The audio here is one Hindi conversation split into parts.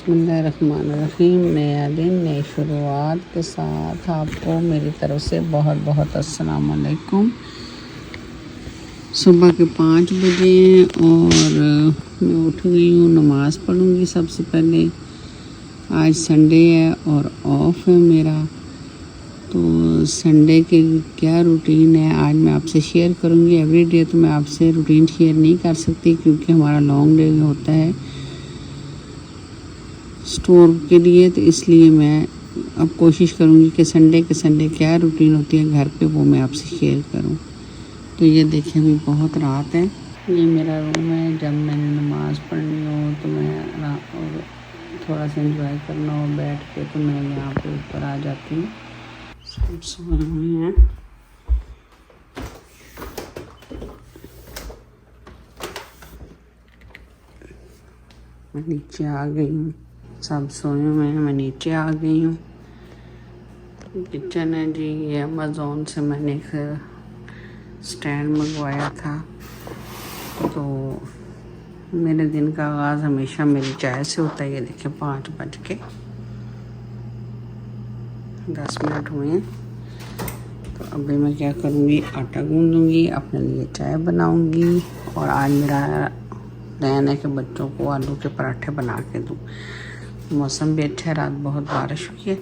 बिस्मिल्लाहिर्रहमानिर्रहीम। नया दिन नई शुरुआत के साथ आपको मेरी तरफ से बहुत बहुत अस्सलाम वालेकुम। सुबह के 5 बजे और मैं उठ गई हूँ। नमाज़ पढ़ूँगी सबसे पहले। आज संडे है और ऑफ है मेरा, तो संडे के क्या रूटीन है आज मैं आपसे शेयर करूँगी। एवरीडे तो मैं आपसे रूटीन शेयर नहीं कर सकती क्योंकि हमारा लॉन्ग डे होता है स्टोर के लिए, तो इसलिए मैं अब कोशिश करूँगी कि संडे के संडे क्या रूटीन होती है घर पे वो मैं आपसे शेयर करूँ। तो ये देखिए अभी बहुत रात है। ये मेरा रूम है। जब मैंने नमाज़ पढ़नी हो तो मैं और थोड़ा सा एंजॉय करना हो बैठ के तो मैं यहाँ पे ऊपर आ जाती हूँ। सब सोए हुए हैं। मैं नीचे आ गई हूँ। सब सोए हुए हैं, मैं नीचे आ गई हूँ। किचन है जी। ये अमेज़ोन से मैंने एक स्टैंड मंगवाया था। तो मेरे दिन का आगाज़ हमेशा मेरी चाय से होता है। ये देखिए 5:10 हुए हैं। तो अभी मैं क्या करूँगी, आटा गूँधूँगी, अपने लिए चाय बनाऊँगी। और आज मेरा प्लान है कि बच्चों को आलू के पराठे बना के दूँ। मौसम भी अच्छा है, रात बहुत बारिश हुई है।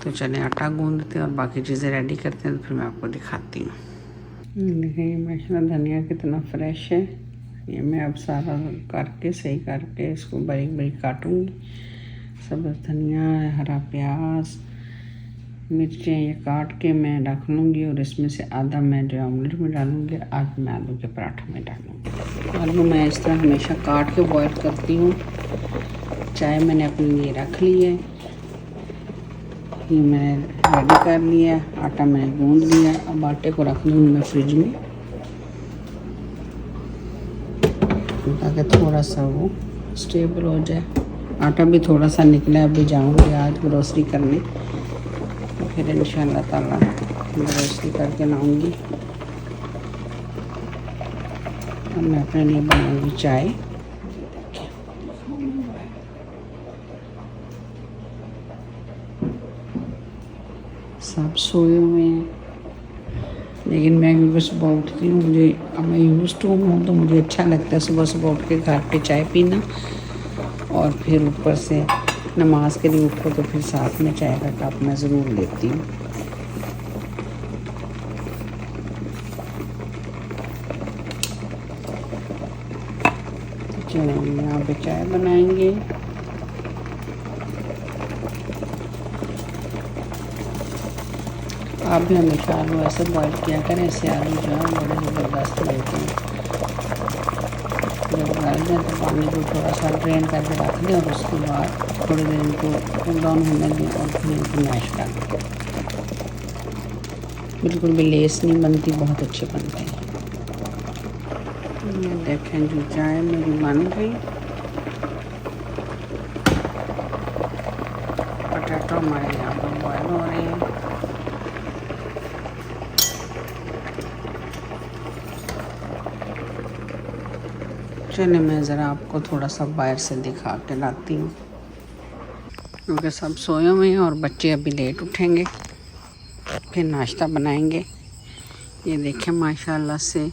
तो चले आटा गूँधते हैं और बाकी चीज़ें रेडी करते हैं, तो फिर मैं आपको दिखाती हूँ। देखिए माशाल्लाह धनिया कितना फ्रेश है। ये मैं अब सारा करके सही करके इसको बारीक बारीक काटूँगी। सब्ज़ धनिया, हरा प्याज, मिर्चें ये काट के मैं रख लूँगी और इसमें से आधा मैं जो ऑमलेट में डालूँगी, आधा मैं आलू के पराठे में डालूँगी। आलू मैं इस तरह हमेशा काट के बॉयल करती हूँ। चाय मैंने अपने लिए रख ली है। ये मैंने रेडी कर लिया। आटा मैंने गूँध लिया। अब आटे को रख लूँगी मैं फ्रिज में ताकि थोड़ा सा वो स्टेबल हो जाए। आटा भी थोड़ा सा निकला है। अभी जाऊँगी आज ग्रोसरी करने, तो फिर इंशाल्लाह ताला ग्रोसरी करके लाऊँगी। अब मैं अपने लिए बनाऊँगी चाय। सब सोए हुए हैं लेकिन मैं भी बस सुबह उठती हूँ। अब मैं यूज़ टू हूँ तो मुझे अच्छा लगता है सुबह सुबह उठ के घर पे चाय पीना। और फिर ऊपर से नमाज के लिए उठो तो फिर साथ में चाय का कप मैं ज़रूर लेती हूँ। चलो यहाँ पे चाय बनाएंगे। आप भी हमेशा आलू ऐसे बॉयल किया करें। ऐसे आलू जो है बड़े ज़बरदस्त लगते हैं। जब उबाल दें तो पानी को थोड़ा सा ड्रेन करके रख दें और उसके बाद थोड़ी देर इनको कूल डाउन होने दें और फिर इनको मैश कर दें। बिल्कुल भी लेस नहीं बनती, बहुत अच्छे बनते हैं। ये देखें जो चाय मेरी बन गई। पोटैटो हमारे यहाँ पर बॉयल हो रहे हैं। चलिए मैं ज़रा आपको थोड़ा सा बाहर से दिखा के लाती हूँ क्योंकि सब सोए हुए हैं और बच्चे अभी लेट उठेंगे, फिर नाश्ता बनाएंगे। ये देखें माशाल्लाह से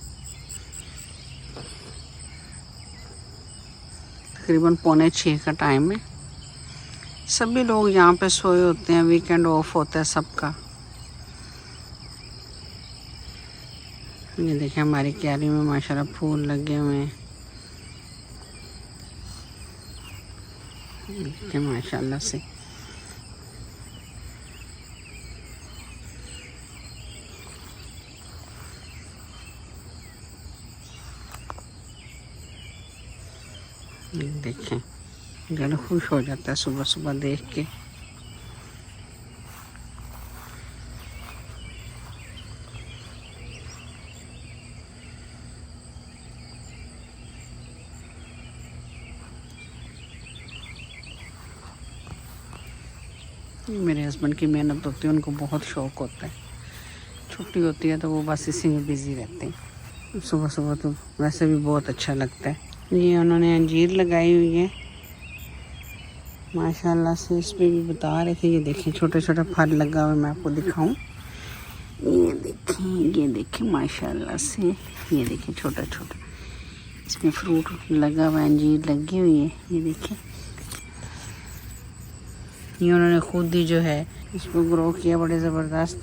तकरीबन 5:45 का टाइम है। सभी लोग यहाँ पे सोए होते हैं। वीकेंड ऑफ होता है सबका। ये देखें हमारी क्यारी में माशाल्लाह फूल लगे हुए हैं। देखिए माशाल्लाह से देखें दिल खुश हो जाता है सुबह सुबह देख के। मेरे हस्बैंड की मेहनत होती है, उनको बहुत शौक़ होता है। छुट्टी होती है तो वो बस इसी में बिज़ी रहते हैं। सुबह सुबह तो वैसे भी बहुत अच्छा लगता है। ये उन्होंने अंजीर लगाई हुई है। माशाल्लाह से इस पे भी बता रहे थे। ये देखें छोटे छोटे फल लगा हुआ है, मैं आपको दिखाऊं। ये देखें माशाल्लाह से, ये देखें छोटा छोटा इसमें फ्रूट लगा हुआ है, अंजीर लगी हुई है। ये देखें ये उन्होंने खुद ही जो है इसको ग्रो किया, बड़े ज़बरदस्त।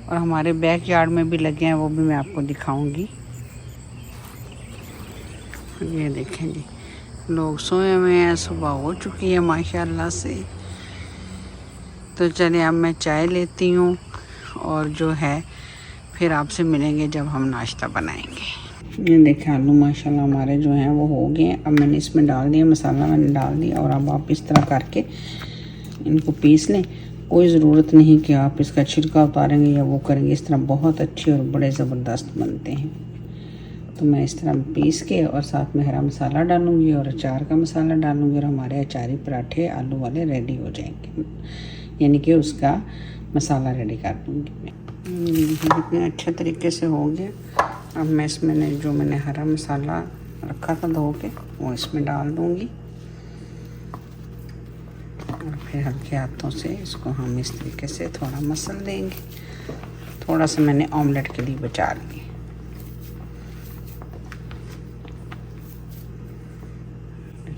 और हमारे बैक यार्ड में भी लगे हैं, वो भी मैं आपको दिखाऊंगी। ये देखें जी, लोग सोए हुए हैं, सुबह हो चुकी है माशाल्लाह से। तो चलिए अब मैं चाय लेती हूँ और जो है फिर आपसे मिलेंगे जब हम नाश्ता बनाएंगे। ये देखें आलू माशाल्लाह हमारे जो हैं वो हो गए। अब मैंने इसमें डाल दिया मसाला, मैंने डाल दिया। और अब आप इस तरह करके इनको पीस लें। कोई ज़रूरत नहीं कि आप इसका छिलका उतारेंगे या वो करेंगे, इस तरह बहुत अच्छे और बड़े ज़बरदस्त बनते हैं। तो मैं इस तरह पीस के और साथ में हरा मसाला डालूंगी और अचार का मसाला डालूंगी और हमारे अचारी पराठे आलू वाले रेडी हो जाएंगे। यानी कि उसका मसाला रेडी कर दूँगी मैं। कितने अच्छे तरीके से हो गया। अब मैं इसमें जो मैंने हरा मसाला रखा था धो के वो इसमें डाल दूँगी और फिर हल्के हाथों से इसको हम इस तरीके से थोड़ा मसल देंगे। थोड़ा सा मैंने ऑमलेट के लिए बचा लिया।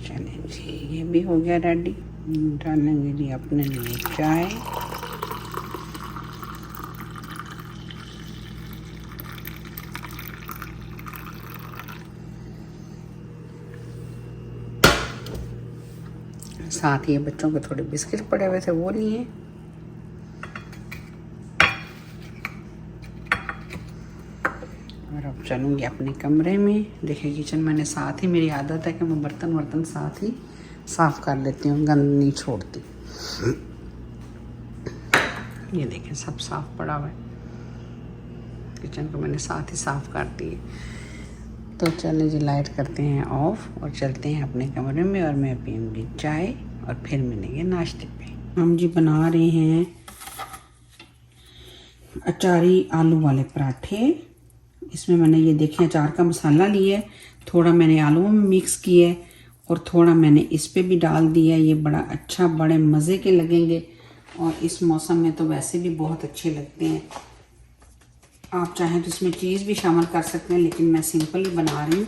चलिए जी ये भी हो गया रेडी। डालेंगे जी अपने लिए चाय। साथ ही बच्चों के थोड़े बिस्किट पड़े हुए थे वो लिए। और अब चलूँगी अपने कमरे में। देखिए किचन मैंने साथ ही, मेरी आदत है कि मैं बर्तन साथ ही साफ़ कर लेती हूँ, गंद नहीं छोड़ती। ये देखें सब साफ़ पड़ा हुआ है, किचन को मैंने साथ ही साफ़ कर दी। तो चलें जी लाइट करते हैं ऑफ और चलते हैं अपने कमरे में और मैं पीऊँगी चाय और फिर मिलेंगे नाश्ते पे। हम जी बना रहे हैं अचारी आलू वाले पराठे। इसमें मैंने ये देखें अचार का मसाला लिया है, थोड़ा मैंने आलू में मिक्स किया है और थोड़ा मैंने इस पे भी डाल दिया। ये बड़ा अच्छा, बड़े मज़े के लगेंगे और इस मौसम में तो वैसे भी बहुत अच्छे लगते हैं। आप चाहें तो इसमें चीज़ भी शामिल कर सकते हैं, लेकिन मैं सिंपल ही बना रही हूँ।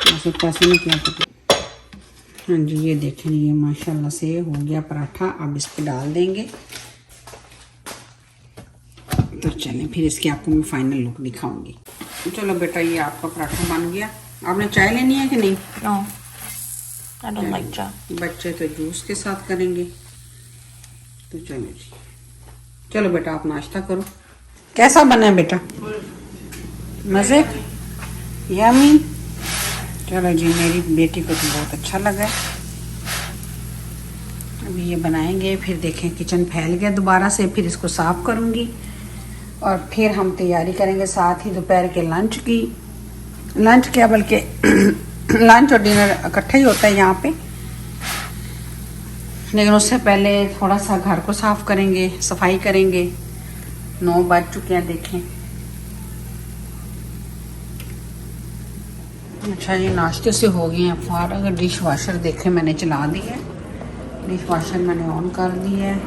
ऐसे पैसे नहीं किया करते। हाँ जी ये देखें ये माशाल्लाह से हो गया पराठा। अब इस पे डाल देंगे। तो चलें फिर इसकी आपको मैं फाइनल लुक दिखाऊंगी। चलो बेटा ये आपका पराठा बन गया। आपने चाय लेनी है कि नहीं? No, I don't like चाय। बच्चे तो जूस के साथ करेंगे। तो चलो जी, चलो बेटा आप नाश्ता करो। कैसा बना है बेटा? मज़े? यम्मी। चलो जी मेरी बेटी को तो बहुत अच्छा लगा। अभी ये बनाएंगे, फिर देखें किचन फैल गया दोबारा से, फिर इसको साफ़ करूँगी और फिर हम तैयारी करेंगे साथ ही दोपहर के लंच की। लंच क्या बल्कि लंच और डिनर इकट्ठा ही होता है यहाँ पे, लेकिन उससे पहले थोड़ा सा घर को साफ़ करेंगे, सफाई करेंगे। 9 बज चुके हैं देखें। अच्छा जी नाश्ते से हो गए हैं फार। अगर डिश वाशर देखें मैंने चला दी है, डिश वाशर मैंने ऑन कर दी है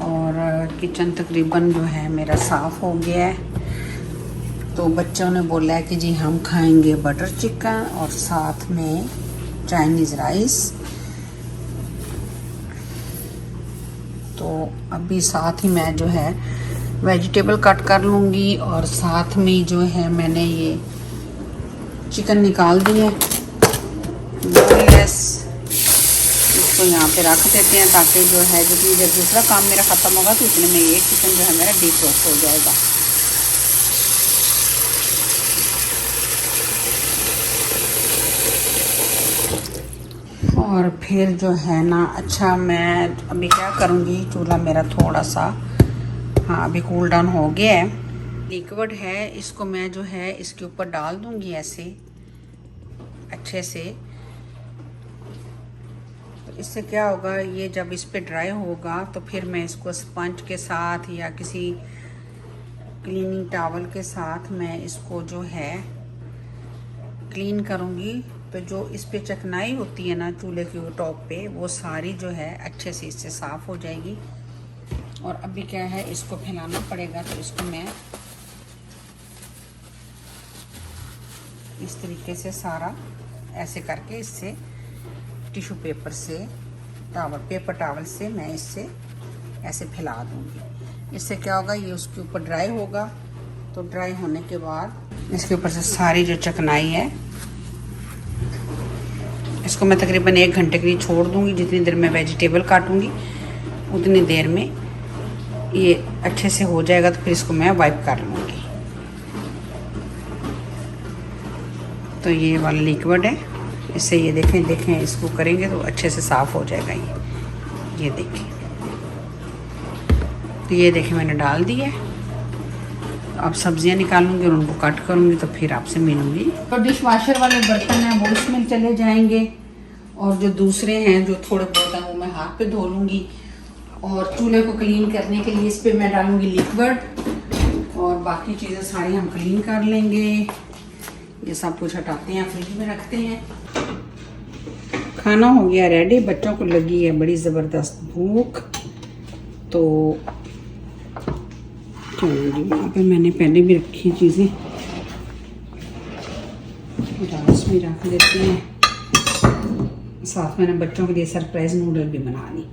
और किचन तकरीबन जो है मेरा साफ़ हो गया है। तो बच्चों ने बोला है कि जी हम खाएंगे बटर चिकन और साथ में चाइनीज़ राइस। तो अभी साथ ही मैं जो है वेजिटेबल कट कर लूँगी और साथ में जो है मैंने ये चिकन निकाल दिए बोनलेस। इसको यहाँ पे रख देते हैं ताकि जो है जितनी देर दूसरा काम मेरा ख़त्म होगा तो इतने में ये चिकन जो है मेरा डीप रोस्ट हो जाएगा। और फिर जो है ना, अच्छा मैं अभी क्या करूँगी, चूल्हा मेरा थोड़ा सा हाँ अभी कूल डाउन हो गया है। लिक्विड है, इसको मैं जो है इसके ऊपर डाल दूँगी ऐसे अच्छे से। तो इससे क्या होगा, ये जब इस पे ड्राई होगा तो फिर मैं इसको स्पंज के साथ या किसी क्लीनिंग टॉवल के साथ मैं इसको जो है क्लीन करूँगी। तो जो इस पे चिकनाई होती है ना चूल्हे के टॉप पे, वो सारी जो है अच्छे से इससे साफ़ हो जाएगी। और अभी क्या है, इसको फैलाना पड़ेगा। तो इसको मैं इस तरीके से सारा ऐसे करके इससे टिश्यू पेपर से पेपर टॉवल से मैं इससे ऐसे फैला दूँगी। इससे क्या होगा, ये उसके ऊपर ड्राई होगा। तो ड्राई होने के बाद इसके ऊपर से सारी जो चिकनाई है, इसको मैं तकरीबन 1 घंटे के लिए छोड़ दूँगी। जितनी देर मैं वेजिटेबल काटूँगी उतनी देर में ये अच्छे से हो जाएगा। तो फिर इसको मैं वाइप कर लूँगी। तो ये वाला लिक्विड है, इससे ये देखें इसको करेंगे तो अच्छे से साफ़ हो जाएगा। ये देखें, तो ये देखें मैंने डाल दिया है। अब सब्जियां निकालूंगी और उनको कट करूंगी, तो फिर आपसे मिलूंगी। तो डिश वॉशर वाले बर्तन हैं वो इसमें चले जाएंगे, और जो दूसरे हैं जो थोड़े बहुत हैं वो मैं हाथ पे धो लूँगी। और चूल्हे को क्लीन करने के लिए इस पर मैं डालूँगी लिक्विड, और बाकी चीज़ें सारी हम क्लीन कर लेंगे। ये सब कुछ हटाते हैं, फ्रिज में रखते हैं। खाना हो गया रेडी, बच्चों को लगी है बड़ी ज़बरदस्त भूख। तो यहाँ पे मैंने पहले भी रखी चीज़ें, ग्लास में रख देते हैं। साथ मैंने बच्चों के लिए सरप्राइज नूडल भी बना ली।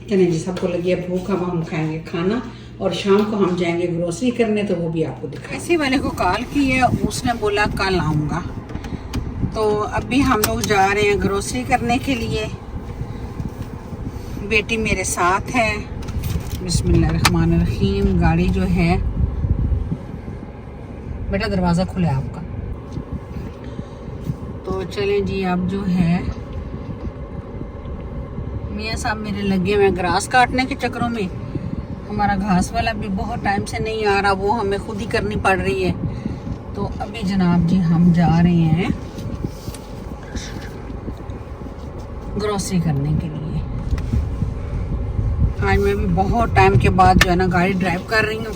चलिए जी, सबको लगी है भूख, अब हम खाएंगे खाना। और शाम को हम जाएंगे ग्रोसरी करने, तो वो भी आपको दिखाएं। इसी वाले को कॉल की है, उसने बोला कल आऊँगा। तो अभी हम लोग जा रहे हैं ग्रोसरी करने के लिए। बेटी मेरे साथ है। बिस्मिल्लाहिर्रहमानिर्रहीम। गाड़ी जो है, बेटा दरवाज़ा खुला है आपका। तो चलें जी, अब जो है मियाँ साहब मेरे लगे हुए ग्रास काटने के चक्करों में। हमारा घास वाला भी बहुत टाइम से नहीं आ रहा, वो हमें खुद ही करनी पड़ रही है। तो अभी जनाब जी हम जा रहे हैं ग्रोसरी करने के लिए। आज मैं भी बहुत टाइम के बाद जो है ना गाड़ी ड्राइव कर रही हूँ।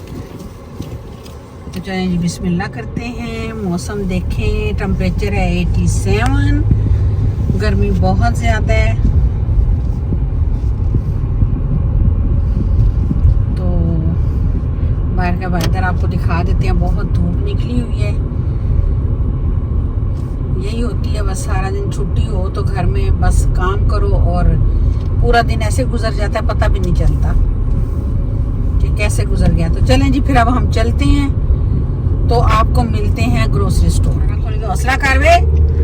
तो चलें जी बिस्मिल्लाह करते हैं। मौसम देखें, टेम्परेचर है 87, गर्मी बहुत ज़्यादा है। बाहर का वेदर आपको दिखा देते हैं, बहुत धूप निकली हुई है। यही होती है बस, सारा दिन छुट्टी हो तो घर में बस काम करो और पूरा दिन ऐसे गुजर जाता है, पता भी नहीं चलता कि कैसे गुजर गया। तो चलें जी, फिर अब हम चलते हैं। तो आपको मिलते हैं ग्रोसरी स्टोर। हौसला कर वे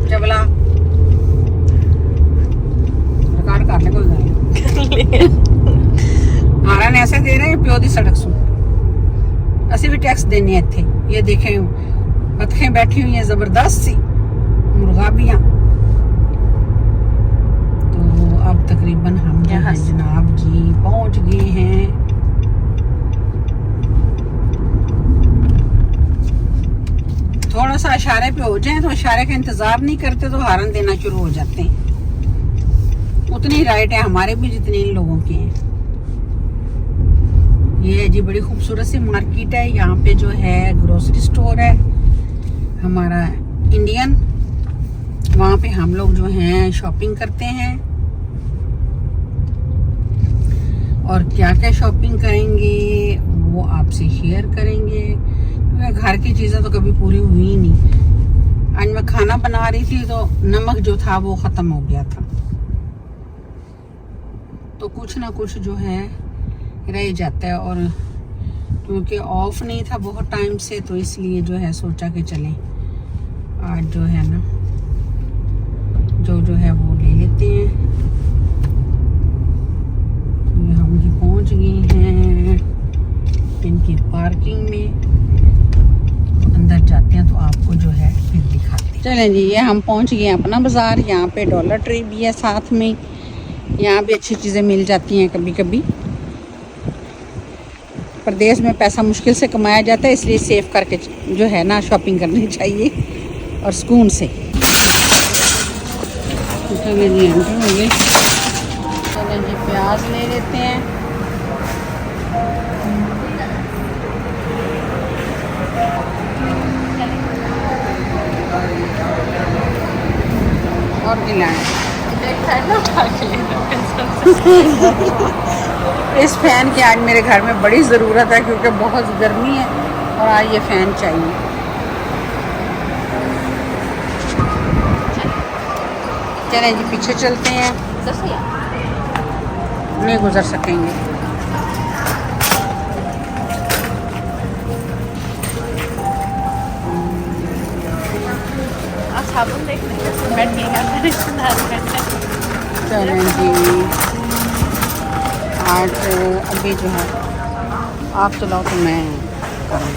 जबला रिकॉर्ड कर ले, कोई गल हारा ने ऐसे दे रहे हैं प्यो दी सड़क सु। असि भी टैक्स देने इत्थे। ये देखें बतखें बैठी हुई हैं जबरदस्त सी, मुर्गाबियाँ। तो अब तकरीबन हम जनाब जी पहुंच गए हैं। थोड़ा सा इशारे पे हो जाए तो इशारे का इंतजार नहीं करते तो हारन देना शुरू हो जाते हैं। उतनी राइट है हमारे भी जितने इन लोगों की हैं। ये है जी बड़ी खूबसूरत सी मार्केट है। यहाँ पे जो है ग्रोसरी स्टोर है हमारा इंडियन, वहाँ पे हम लोग जो हैं शॉपिंग करते हैं। और क्या क्या शॉपिंग करेंगे वो आपसे शेयर करेंगे, क्योंकि घर की चीज़ें तो कभी पूरी हुई ही नहीं। आज मैं खाना बना रही थी तो नमक जो था वो ख़त्म हो गया था। तो कुछ ना कुछ जो है रह जाता है। और क्योंकि ऑफ नहीं था बहुत टाइम से, तो इसलिए जो है सोचा कि चलें आज जो है ना जो है वो ले लेते हैं। हम जी पहुंच गए हैं इनकी पार्किंग में। अंदर जाते हैं तो आपको जो है फिर दिखाते हैं। चलें जी, ये हम पहुंच गए अपना बाज़ार। यहाँ पे डॉलर ट्री भी है साथ में। यहाँ भी अच्छी चीज़ें मिल जाती हैं कभी कभी। प्रदेश में पैसा मुश्किल से कमाया जाता है, इसलिए सेव करके जो है ना शॉपिंग करनी चाहिए। और सुकून से। चलिए जी एंटर हो गए। चलिए जी प्याज ले लेते हैं। और गिलाएं। इस फैन की आज मेरे घर में बड़ी ज़रूरत है क्योंकि बहुत गर्मी है और आज ये फ़ैन चाहिए। चलें जी पीछे चलते हैं, नहीं गुजर सकेंगे। साबुन देखने चलें जी आज अभी जो है आप चलाओ तो मैं करूँ।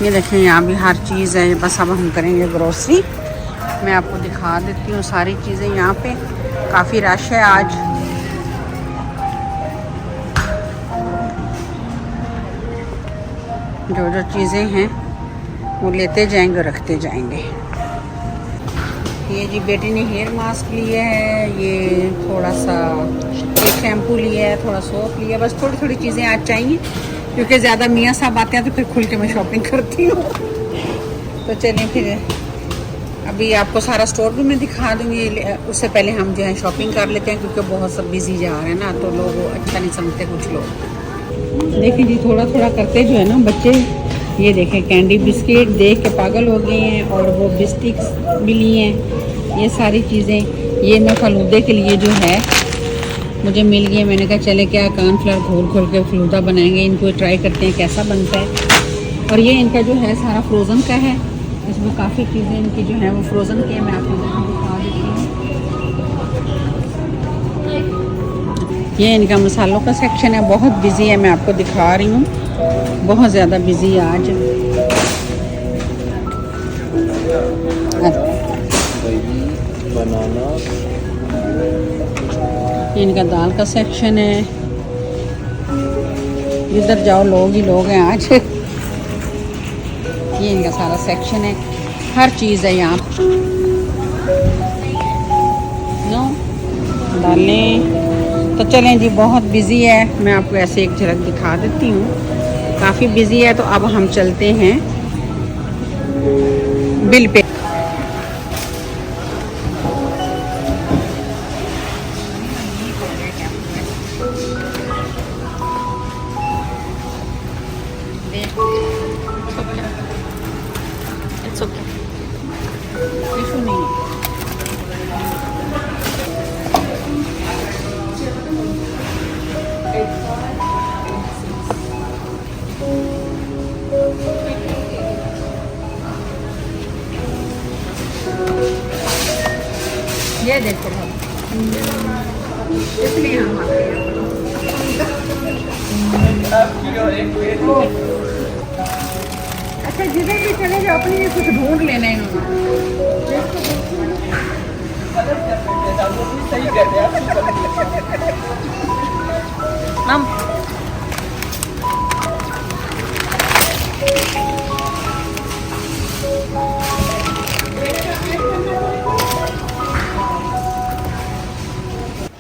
ये देखें यहाँ भी हर चीज़ है। बस अब हम करेंगे ग्रोसरी। मैं आपको दिखा देती हूँ सारी चीज़ें। यहाँ पे काफ़ी रश है आज। जो जो चीज़ें हैं वो लेते जाएंगे, रखते जाएंगे। ये जी बेटी ने हेयर मास्क लिया है, ये थोड़ा सा एक शैम्पू लिया है, थोड़ा सोप लिया। बस थोड़ी थोड़ी चीज़ें आज चाहिए क्योंकि ज़्यादा मियाँ साहब आते हैं तो फिर खुल के मैं शॉपिंग करती हूँ। तो चलिए फिर अभी आपको सारा स्टोर भी मैं दिखा दूँगी। उससे पहले हम जो है शॉपिंग कर लेते हैं क्योंकि बहुत सब बिजी जा रहे हैं ना, तो लोग अच्छा नहीं समझते कुछ लोग। देखिए जी थोड़ा थोड़ा करते जो है ना बच्चे, ये देखें कैंडी बिस्किट देख के पागल हो गए हैं। और वो बिस्टिक्स भी लिए हैं, ये सारी चीज़ें। ये मैं फलूदे के लिए जो है मुझे मिल गई है। मैंने कहा चले क्या कॉर्नफ्लावर घोल के फलूदा बनाएंगे, इनको ट्राई करते हैं कैसा बनता है। और ये इनका जो है सारा फ्रोज़न का है, इसमें काफ़ी चीज़ें इनकी जो है वो फ्रोज़न की है। मैं आपको दिखा देती हूँ। ये इनका मसालों का सेक्शन है, बहुत बिजी है। मैं आपको दिखा रही हूँ, बहुत ज़्यादा बिजी है आज। ये इनका दाल का सेक्शन है। इधर जाओ लोग ही लोग हैं आज। ये इनका सारा सेक्शन है, हर चीज़ है यहाँ। नो दालें। तो चलें जी बहुत बिजी है। मैं आपको ऐसे एक झलक दिखा देती हूँ, काफ़ी बिजी है। तो अब हम चलते हैं bill pay. It's okay. Issue नहीं है। ये देखो इसलिए हम आते हैं। अच्छा जिधर भी चले जाओ अपने लिए कुछ ढूंढ लेना Mom.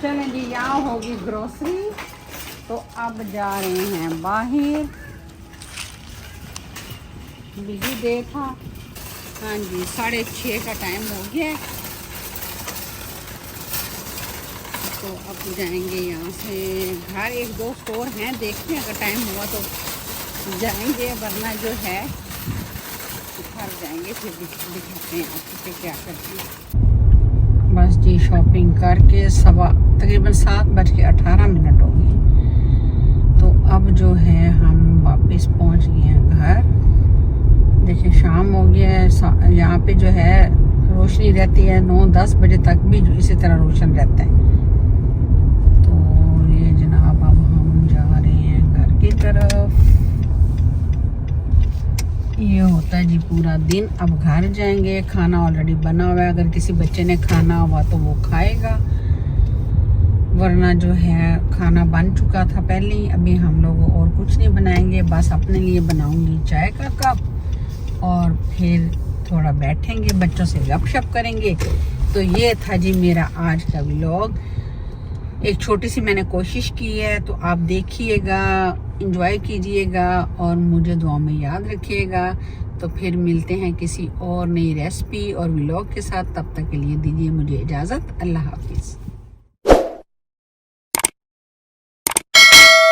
चलें जी यहाँ होगी ग्रोसरी। तो अब जा रहे हैं बाहर। बिजी डे था। हाँ जी 6:30 का टाइम हो गया है। तो अब जाएंगे यहाँ से घर। एक दो स्टोर हैं, देखते हैं अगर टाइम हुआ तो जाएंगे, वरना जो है घर जाएंगे फिर दिखाते हैं आपको क्या करते हैं। बस जी शॉपिंग करके तकरीबन 7:18 हो गई। तो अब जो है हम वापस पहुँच गए हैं घर। देखिए शाम हो गया है। यहाँ पे जो है रोशनी रहती है 9-10 बजे तक भी इसी तरह रोशन रहता है। तो ये जनाब अब हम जा रहे हैं घर की तरफ। ये होता है जी पूरा दिन। अब घर जाएंगे, खाना ऑलरेडी बना हुआ है। अगर किसी बच्चे ने खाना हुआ तो वो खाएगा, वरना जो है खाना बन चुका था पहले ही। अभी हम लोग और कुछ नहीं बनाएंगे, बस अपने लिए बनाऊंगी चाय का कप और फिर थोड़ा बैठेंगे, बच्चों से गपशप करेंगे। तो ये था जी मेरा आज का व्लॉग। एक छोटी सी मैंने कोशिश की है, तो आप देखिएगा, एंजॉय कीजिएगा और मुझे दुआ में याद रखिएगा। तो फिर मिलते हैं किसी और नई रेसिपी और व्लॉग के साथ। तब तक के लिए दीजिए मुझे इजाज़त। अल्लाह हाफिज़।